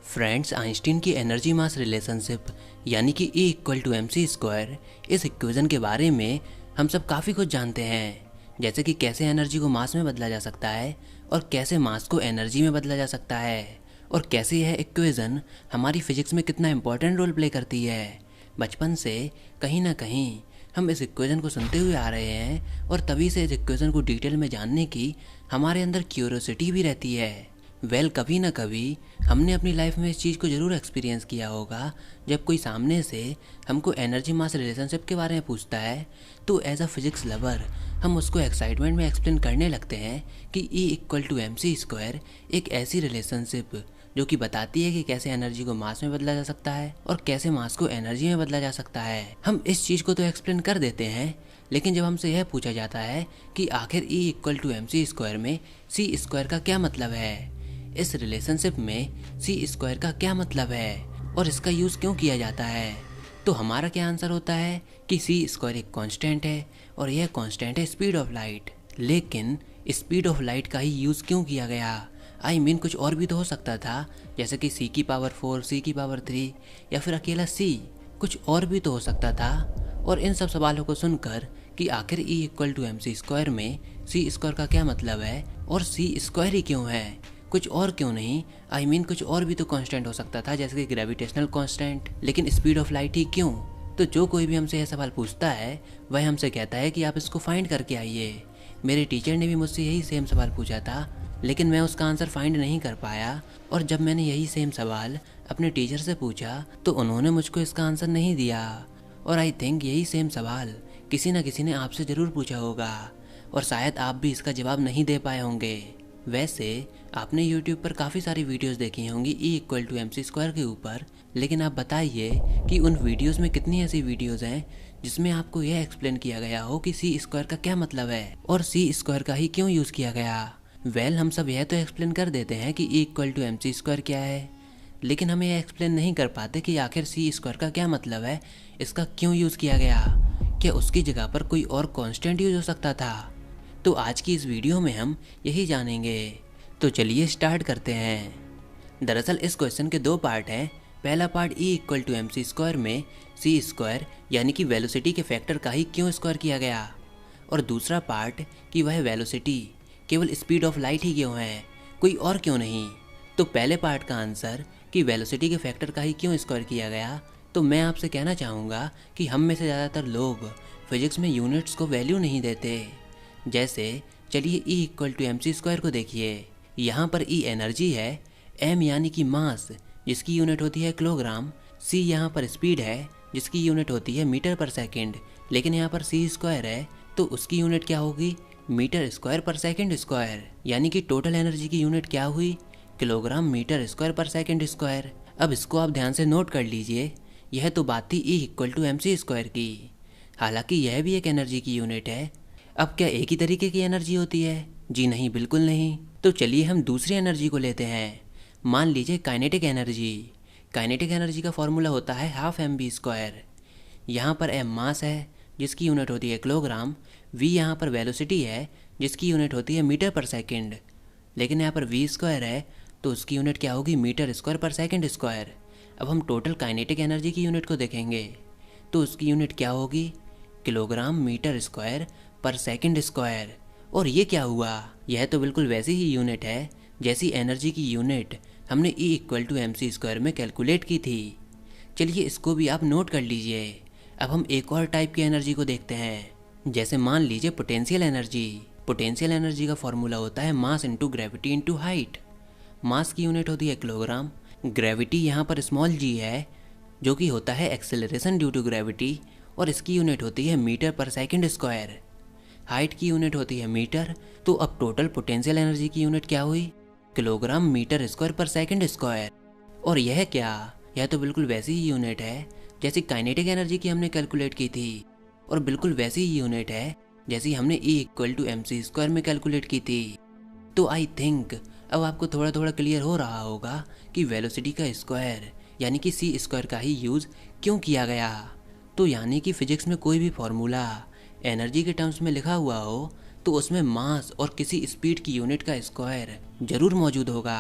Friends, Einstein की energy mass relationship यानी कि E equal to M C square, इस इक्वेशन के बारे में हम सब काफ़ी कुछ जानते हैं। जैसे कि कैसे एनर्जी को मास में बदला जा सकता है और कैसे मास को एनर्जी में बदला जा सकता है और कैसे यह इक्वेशन हमारी फिजिक्स में कितना इंपॉर्टेंट रोल प्ले करती है। बचपन से कहीं ना कहीं हम इस इक्वेशन को सुनते हुए आ रहे हैं और तभी से इस इक्वेशन को डिटेल में जानने की हमारे अंदर क्यूरियोसिटी भी रहती है। कभी ना कभी हमने अपनी लाइफ में इस चीज़ को ज़रूर एक्सपीरियंस किया होगा। जब कोई सामने से हमको एनर्जी मास रिलेशनशिप के बारे में पूछता है तो एज अ फिजिक्स लवर हम उसको एक्साइटमेंट में एक्सप्लेन करने लगते हैं कि E equal to M C square एक ऐसी रिलेशनशिप जो कि बताती है कि कैसे एनर्जी को मास में बदला जा सकता है और कैसे मास को एनर्जी में बदला जा सकता है। हम इस चीज़ को तो एक्सप्लेन कर देते हैं, लेकिन जब हमसे यह पूछा जाता है कि आखिर E equal to M C square में सी स्क्वायर का क्या मतलब है, इस रिलेशनशिप में सी स्क्वायर का क्या मतलब है और इसका यूज़ क्यों किया जाता है, तो हमारा क्या आंसर होता है कि सी स्क्वायर एक कांस्टेंट है और यह कांस्टेंट है स्पीड ऑफ लाइट। लेकिन स्पीड ऑफ लाइट का ही यूज़ क्यों किया गया? कुछ और भी तो हो सकता था, जैसे कि सी की पावर 4, सी की पावर 3 या फिर अकेला सी, कुछ और भी तो हो सकता था। और इन सब सवालों को सुनकर कि आखिर E equal to M C square में सी स्क्वायर का क्या मतलब है और सी स्क्वायर ही क्यों है, कुछ और क्यों नहीं, कुछ और भी तो कांस्टेंट हो सकता था, जैसे कि ग्रेविटेशनल कांस्टेंट, लेकिन स्पीड ऑफ लाइट ही क्यों? तो जो कोई भी हमसे यह सवाल पूछता है वह हमसे कहता है कि आप इसको फाइंड करके आइए। मेरे टीचर ने भी मुझसे यही सेम सवाल पूछा था, लेकिन मैं उसका आंसर फाइंड नहीं कर पाया। और जब मैंने यही सेम सवाल अपने टीचर से पूछा तो उन्होंने मुझको इसका आंसर नहीं दिया। और आई थिंक यही सेम सवाल किसी न किसी ने आपसे ज़रूर पूछा होगा और शायद आप भी इसका जवाब नहीं दे पाए होंगे। वैसे आपने YouTube पर काफ़ी सारी वीडियोस देखी होंगी E equal to M C square के ऊपर, लेकिन आप बताइए कि उन वीडियोस में कितनी ऐसी वीडियोस हैं जिसमें आपको यह एक्सप्लेन किया गया हो कि सी स्क्वायर का क्या मतलब है और सी स्क्वायर का ही क्यों यूज़ किया गया। हम सब यह तो एक्सप्लेन कर देते हैं कि E equal to M C square क्या है, लेकिन हमें यह एक्सप्लेन नहीं कर पाते कि आखिर सी स्क्वायर का क्या मतलब है, इसका क्यों यूज़ किया गया, क्या उसकी जगह पर कोई और कांस्टेंट यूज हो सकता था। तो आज की इस वीडियो में हम यही जानेंगे। तो चलिए स्टार्ट करते हैं। दरअसल इस क्वेश्चन के दो पार्ट हैं। पहला part E equal to M C square में सी स्क्वायर यानी कि वेलोसिटी के फैक्टर का ही क्यों स्क्वायर किया गया, और दूसरा पार्ट कि वह वेलोसिटी केवल स्पीड ऑफ लाइट ही क्यों है, कोई और क्यों नहीं। तो पहले पार्ट का आंसर कि वेलोसिटी के फैक्टर का ही क्यों स्क्वायर किया गया, तो मैं आपसे कहना चाहूँगा कि हम में से ज़्यादातर लोग फिजिक्स में यूनिट्स को वैल्यू नहीं देते। जैसे चलिए E equal to M C square को देखिए। यहाँ पर E एनर्जी है, M यानी कि मास जिसकी यूनिट होती है किलोग्राम, C यहाँ पर स्पीड है जिसकी यूनिट होती है मीटर पर सेकंड, लेकिन यहाँ पर C स्क्वायर है तो उसकी यूनिट क्या होगी, मीटर स्क्वायर पर सेकंड स्क्वायर, यानी कि टोटल एनर्जी की यूनिट क्या हुई, किलोग्राम मीटर स्क्वायर पर सेकंड स्क्वायर। अब इसको आप ध्यान से नोट कर लीजिए, यह तो बात थी E equal to M C square की। हालांकि यह भी एक एनर्जी की यूनिट है। अब क्या एक ही तरीके की एनर्जी होती है? जी नहीं, बिल्कुल नहीं। तो चलिए हम दूसरी एनर्जी को लेते हैं। मान लीजिए काइनेटिक एनर्जी। काइनेटिक एनर्जी का फॉर्मूला होता है हाफ एम बी स्क्वायर। यहाँ पर m मास है जिसकी यूनिट होती है किलोग्राम, v यहाँ पर वेलोसिटी है जिसकी यूनिट होती है मीटर पर सेकंड, लेकिन यहाँ पर v स्क्वायर है तो उसकी यूनिट क्या होगी, मीटर स्क्वायर पर सेकंड स्क्वायर। अब हम टोटल काइनेटिक एनर्जी की यूनिट को देखेंगे तो उसकी यूनिट क्या होगी, किलोग्राम मीटर स्क्वायर पर सेकंड स्क्वायर। और ये क्या हुआ, यह तो बिल्कुल वैसी ही यूनिट है जैसी एनर्जी की यूनिट हमने E equal to M C square में कैलकुलेट की थी। चलिए इसको भी आप नोट कर लीजिए। अब हम एक और टाइप की एनर्जी को देखते हैं, जैसे मान लीजिए पोटेंशियल एनर्जी। पोटेंशियल एनर्जी का फॉर्मूला होता है mass into gravity into height. Mass की यूनिट होती है किलोग्राम, ग्रेविटी यहाँ पर स्मॉल g है जो कि होता है एक्सेलरेशन ड्यू टू ग्रेविटी, और इसकी यूनिट होती है मीटर पर सेकंड स्क्वायर। हाइट की यूनिट होती है मीटर, तो अब टोटल पोटेंशियल एनर्जी की यूनिट क्या हुई, किलोग्राम मीटर स्क्वायर पर सेकंड स्क्वायर। और यह क्या, यह तो बिल्कुल वैसी ही यूनिट है जैसी काइनेटिक एनर्जी की हमने कैलकुलेट की थी, और बिल्कुल वैसी ही यूनिट है जैसी हमने E equal to M C square में कैलकुलेट की थी। तो आई थिंक अब आपको थोड़ा थोड़ा क्लियर हो रहा होगा कि वेलोसिटी का स्क्वायर यानी कि सी स्क्वायर का ही यूज़ क्यों किया गया। तो यानी कि फिजिक्स में कोई भी फॉर्मूला एनर्जी के टर्म्स में लिखा हुआ हो तो उसमें मास और किसी स्पीड की यूनिट का स्क्वायर जरूर मौजूद होगा।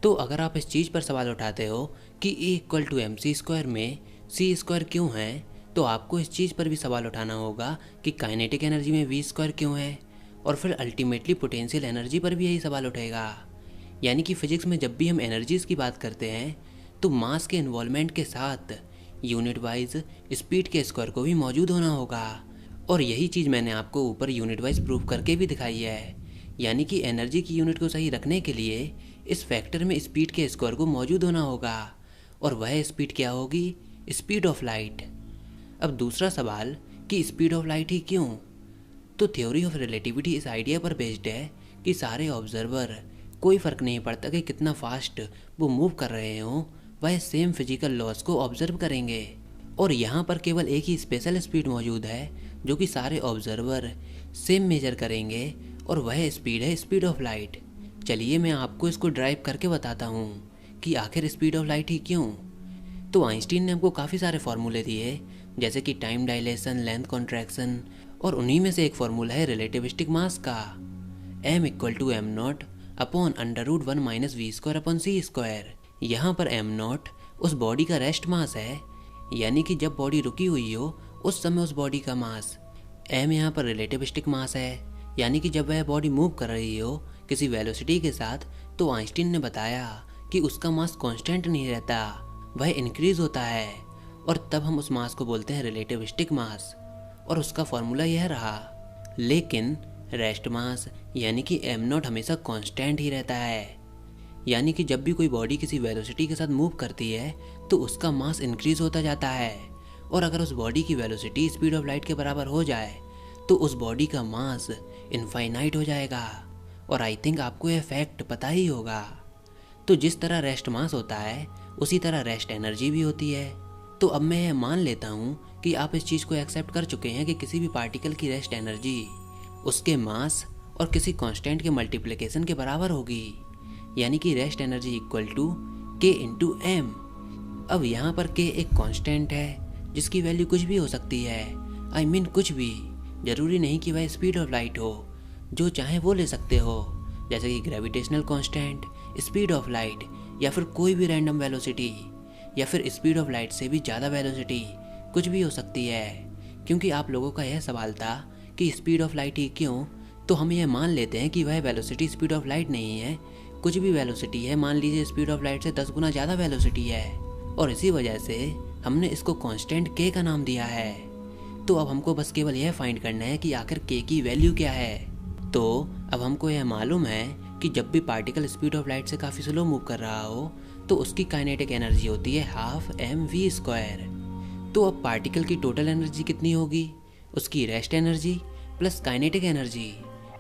तो अगर आप इस चीज़ पर सवाल उठाते हो कि E=mc² में c² क्यों है, तो आपको इस चीज़ पर भी सवाल उठाना होगा कि काइनेटिक एनर्जी में v² क्यों है, और फिर अल्टीमेटली पोटेंशियल एनर्जी पर भी यही सवाल उठेगा। यानी कि फिजिक्स में जब भी हम एनर्जीज़ की बात करते हैं तो मास के इन्वॉल्वमेंट के साथ यूनिट वाइज स्पीड के स्क्वायर को भी मौजूद होना होगा। और यही चीज़ मैंने आपको ऊपर यूनिट वाइज प्रूव करके भी दिखाई है। यानी कि एनर्जी की यूनिट को सही रखने के लिए इस फैक्टर में स्पीड के स्क्वायर को मौजूद होना होगा, और वह स्पीड क्या होगी? Speed of light. अब दूसरा सवाल कि स्पीड ऑफ लाइट ही क्यों? तो थ्योरी ऑफ रिलेटिविटी इस आइडिया पर बेस्ड है कि सारे ऑब्जर्वर, कोई फ़र्क नहीं पड़ता कि कितना फास्ट वो मूव कर रहे हों, वह सेम फिजिकल लॉज को ऑब्जर्व करेंगे। और यहाँ पर केवल एक ही स्पेशल स्पीड मौजूद है जो कि सारे ऑब्जर्वर सेम मेजर करेंगे, और वह स्पीड है स्पीड ऑफ लाइट। चलिए मैं आपको इसको ड्राइव करके बताता हूँ कि आखिर स्पीड ऑफ लाइट ही क्यों। तो आइंस्टीन ने हमको काफ़ी सारे फार्मूले दिए, जैसे कि टाइम डायलेशन, लेंथ कॉन्ट्रैक्शन, और उन्हीं में से एक फार्मूला है रिलेटिविस्टिक मास का, m=m0/√1 - v²/c²। यहाँ पर m0 उस बॉडी का रेस्ट मास है, यानी कि जब बॉडी रुकी हुई हो उस समय उस बॉडी का मास। m यहाँ पर रिलेटिविस्टिक मास है, यानी कि जब वह बॉडी मूव कर रही हो किसी वेलोसिटी के साथ, तो आइंस्टीन ने बताया कि उसका मास कांस्टेंट नहीं रहता, वह इंक्रीज होता है, और तब हम उस मास को बोलते हैं रिलेटिविस्टिक मास, और उसका फॉर्मूला यह रहा। लेकिन रेस्ट मास यानी कि m0 हमेशा कांस्टेंट ही रहता है, यानी कि जब भी कोई बॉडी किसी वेलोसिटी के साथ मूव करती है तो उसका मास इंक्रीज होता जाता है, और अगर उस बॉडी की वेलोसिटी स्पीड ऑफ लाइट के बराबर हो जाए तो उस बॉडी का मास इनफाइनाइट हो जाएगा। और आई थिंक आपको यह फैक्ट पता ही होगा। तो जिस तरह रेस्ट मास होता है उसी तरह रेस्ट एनर्जी भी होती है। तो अब मैं यह मान लेता हूँ कि आप इस चीज़ को एक्सेप्ट कर चुके हैं कि किसी भी पार्टिकल की रेस्ट एनर्जी उसके मास और किसी कांस्टेंट के मल्टीप्लिकेशन के बराबर होगी, यानी कि रेस्ट एनर्जी =k/m। अब यहाँ पर k एक कांस्टेंट है जिसकी वैल्यू कुछ भी हो सकती है, आई मीन कुछ भी, ज़रूरी नहीं कि वह स्पीड ऑफ लाइट हो, जो चाहे वो ले सकते हो, जैसे कि gravitational constant, speed of light, या फिर कोई भी रैंडम वेलोसिटी, या फिर स्पीड ऑफ लाइट से भी ज़्यादा वेलोसिटी, कुछ भी हो सकती है। क्योंकि आप लोगों का यह सवाल था कि स्पीड ऑफ लाइट ही क्यों, तो हम यह मान लेते हैं कि वह वेलोसिटी स्पीड ऑफ लाइट नहीं है, कुछ भी वेलोसिटी है। मान लीजिए स्पीड ऑफ लाइट से 10 गुना ज़्यादा वेलोसिटी है, और इसी वजह से हमने इसको कांस्टेंट k का नाम दिया है। तो अब हमको बस केवल यह फाइंड करना है कि आखिर k की वैल्यू क्या है। तो अब हमको यह मालूम है कि जब भी पार्टिकल स्पीड ऑफ लाइट से काफ़ी स्लो मूव कर रहा हो तो उसकी काइनेटिक एनर्जी होती है 12mv²। तो अब पार्टिकल की टोटल एनर्जी कितनी होगी? उसकी rest energy plus kinetic energy.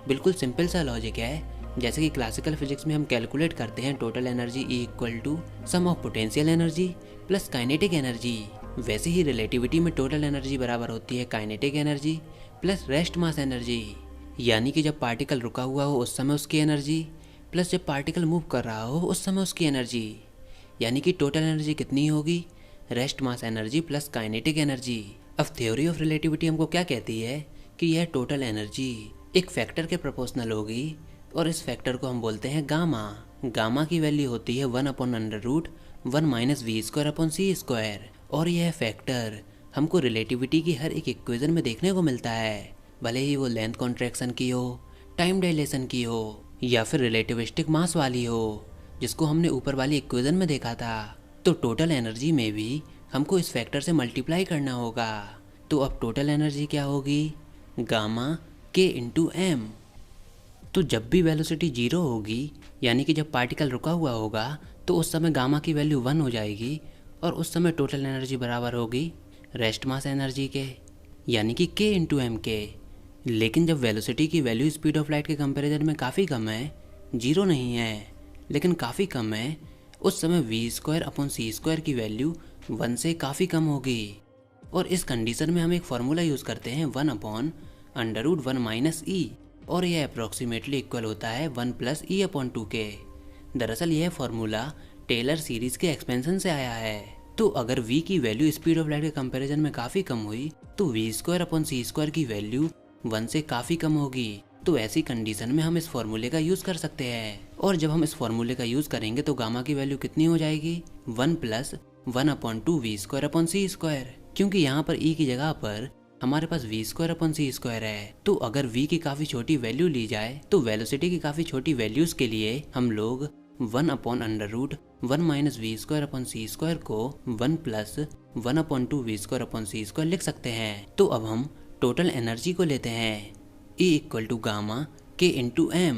बिल्कुल सिंपल सा लॉजिक है। जैसे कि क्लासिकल फिजिक्स में हम कैलकुलेट करते हैं total energy =sum of potential energy plus kinetic energy, वैसे ही रिलेटिविटी में टोटल एनर्जी बराबर होती है kinetic energy plus rest mass energy. यानी कि जब पार्टिकल रुका हुआ हो उस समय उसकी एनर्जी प्लस जब पार्टिकल मूव कर रहा हो उस समय उसकी एनर्जी, यानी कि टोटल एनर्जी कितनी होगी? Rest mass energy plus kinetic energy. अब थ्योरी ऑफ रिलेटिविटी हमको क्या कहती है कि यह टोटल एनर्जी एक फैक्टर के प्रोपोर्शनल होगी, और इस फैक्टर को हम बोलते हैं गामा। गामा की वैल्यू होती है 1/√1 - v²/c², और यह फैक्टर हमको रिलेटिविटी की हर एक इक्वेशन में देखने को मिलता है, भले ही वो लेंथ कॉन्ट्रैक्शन की हो, टाइम डायलेशन की हो, या फिर रिलेटिविस्टिक मास वाली हो, जिसको हमने ऊपर वाली इक्वेशन में देखा था। तो टोटल एनर्जी में भी हमको इस फैक्टर से मल्टीप्लाई करना होगा। तो अब टोटल एनर्जी क्या होगी? Gamma k/m। तो जब भी वेलोसिटी 0 होगी, यानी कि जब पार्टिकल रुका हुआ होगा, तो उस समय गामा की वैल्यू 1 हो जाएगी, और उस समय टोटल एनर्जी बराबर होगी रेस्ट मास एनर्जी के, यानी कि k/m के। लेकिन जब वेलोसिटी की वैल्यू स्पीड ऑफ लाइट के कंपैरिजन में काफ़ी कम है, 0 नहीं है लेकिन काफ़ी कम है, उस समय v²/c² की वैल्यू 1 से काफ़ी कम होगी। और इस कंडीशन में हम एक फार्मूला यूज़ करते हैं 1/√1 - e, और यह अप्रॉक्सीमेटली इक्वल होता है 1 + e/2 के। दरअसल यह फार्मूला टेलर सीरीज के एक्सपेंशन से आया है। तो अगर v की वैल्यू स्पीड ऑफ लाइट के कंपैरिजन में काफ़ी कम हुई तो v²/c² की वैल्यू 1 से काफ़ी कम होगी, तो ऐसी कंडीशन में हम इस फॉर्मूले का यूज़ कर सकते हैं। और जब हम इस फॉर्मूले का यूज़ करेंगे तो गामा की वैल्यू कितनी हो जाएगी, 1 + 1/2v²/c²। क्योंकि यहाँ पर e की जगह पर हमारे पास v²/c² है। तो अगर v की काफ़ी छोटी वैल्यू ली जाए तो वेलोसिटी की काफ़ी छोटी वैल्यूज़ के लिए हम लोग 1/√1 - v²/c² को 1 + 1/2v²/c² लिख सकते हैं। तो अब हम टोटल एनर्जी को लेते हैं, E = गामा k × m।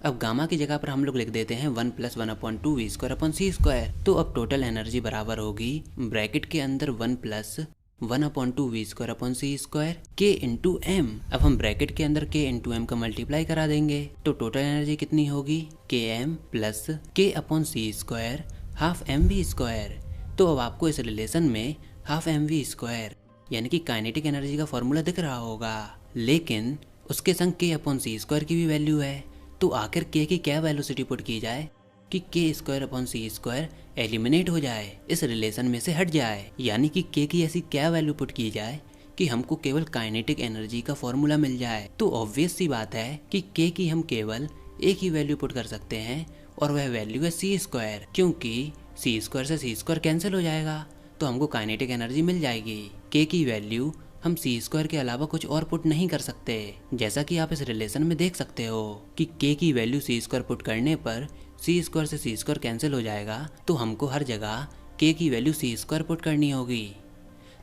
अब गामा की जगह पर हम लोग लिख देते हैं 1 + 1/2v²/c²। तो अब टोटल एनर्जी बराबर होगी ब्रैकेट के अंदर 1 + 1/2v²/c² k × m। अब हम ब्रैकेट के अंदर k × m का मल्टीप्लाई करा देंगे तो टोटल एनर्जी कितनी होगी, km + k/c², ½ mv²। तो अब आपको इस रिलेशन में ½ mv² यानी कि काइनेटिक एनर्जी का फॉर्मूला दिख रहा होगा, लेकिन उसके संग k/c² की भी वैल्यू है। तो आखिर k की क्या वेलोसिटी पुट की जाए कि k² एलिमिनेट हो जाए, इस रिलेशन में से हट जाए, यानी कि k की ऐसी क्या वैल्यू पुट की जाए कि हमको केवल काइनेटिक एनर्जी का फॉर्मूला मिल जाए। तो ऑब्वियस सी बात है कि k की हम केवल एक ही वैल्यू पुट कर सकते हैं और वह वैल्यू है c², क्योंकि c² से c² कैंसिल हो जाएगा तो हमको काइनेटिक एनर्जी मिल जाएगी। k की वैल्यू हम c² के अलावा कुछ और पुट नहीं कर सकते। जैसा कि आप इस रिलेशन में देख सकते हो कि k की वैल्यू c² पुट करने पर c² से c² कैंसिल हो जाएगा, तो हमको हर जगह k की वैल्यू c² पुट करनी होगी।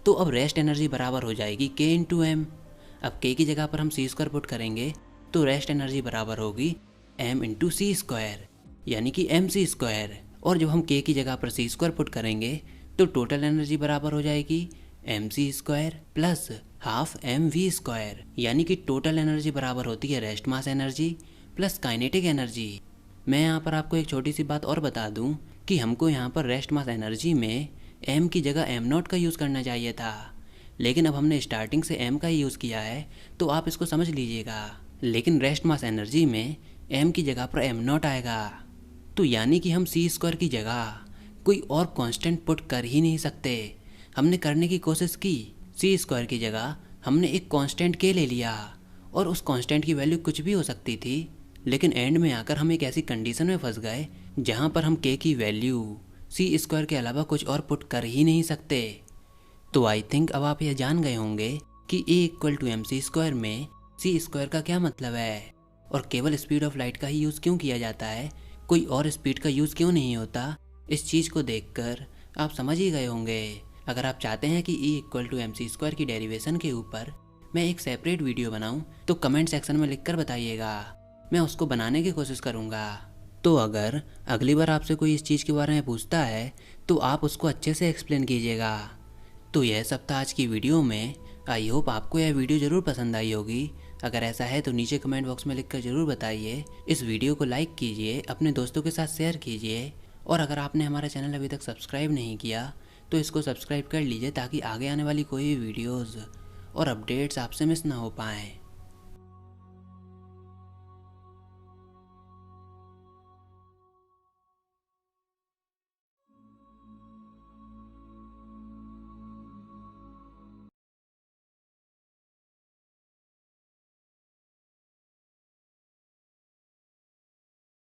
तो अब रेस्ट एनर्जी बराबर हो जाएगी k × m। अब k की जगह पर हम c² पुट करेंगे तो रेस्ट एनर्जी बराबर होगी m × c², यानी कि mc²। और जब हम k की जगह पर c² पुट करेंगे तो टोटल एनर्जी बराबर हो जाएगी mc² + ½ mv², यानी कि टोटल एनर्जी बराबर होती है rest mass energy plus kinetic energy. मैं यहाँ पर आपको एक छोटी सी बात और बता दूँ कि हमको यहाँ पर रेस्ट मास एनर्जी में m की जगह m0 का यूज़ करना चाहिए था, लेकिन अब हमने स्टार्टिंग से m का ही यूज़ किया है तो आप इसको समझ लीजिएगा। लेकिन रेस्ट मास एनर्जी में m की जगह पर m0 आएगा, तो यानी कि हम c² की जगह कोई और कांस्टेंट पुट कर ही नहीं सकते। हमने करने की कोशिश की, c² की जगह हमने एक कांस्टेंट k ले लिया और उस कांस्टेंट की वैल्यू कुछ भी हो सकती थी, लेकिन एंड में आकर हम एक ऐसी कंडीशन में फंस गए जहाँ पर हम k की वैल्यू c² के अलावा कुछ और पुट कर ही नहीं सकते। तो आई थिंक अब आप यह जान गए होंगे कि A = mc² में c² का क्या मतलब है और केवल स्पीड ऑफ लाइट का ही यूज़ क्यों किया जाता है, कोई और स्पीड का यूज़ क्यों नहीं होता। इस चीज़ को देखकर आप समझ ही गए होंगे। अगर आप चाहते हैं कि E = mc² की डेरिवेशन के ऊपर मैं एक सेपरेट वीडियो बनाऊं तो कमेंट सेक्शन में लिखकर बताइएगा, मैं उसको बनाने की कोशिश करूंगा। तो अगर अगली बार आपसे कोई इस चीज़ के बारे में पूछता है तो आप उसको अच्छे से एक्सप्लेन कीजिएगा। तो यह सब था आज की वीडियो में। आई होप आपको यह वीडियो ज़रूर पसंद आई होगी। अगर ऐसा है तो नीचे कमेंट बॉक्स में लिखकर ज़रूर बताइए। इस वीडियो को लाइक कीजिए, अपने दोस्तों के साथ शेयर कीजिए, और अगर आपने हमारा चैनल अभी तक सब्सक्राइब नहीं किया तो इसको सब्सक्राइब कर लीजिए ताकि आगे आने वाली कोई भी वीडियोज़ और अपडेट्स आपसे मिस ना हो पाएँ।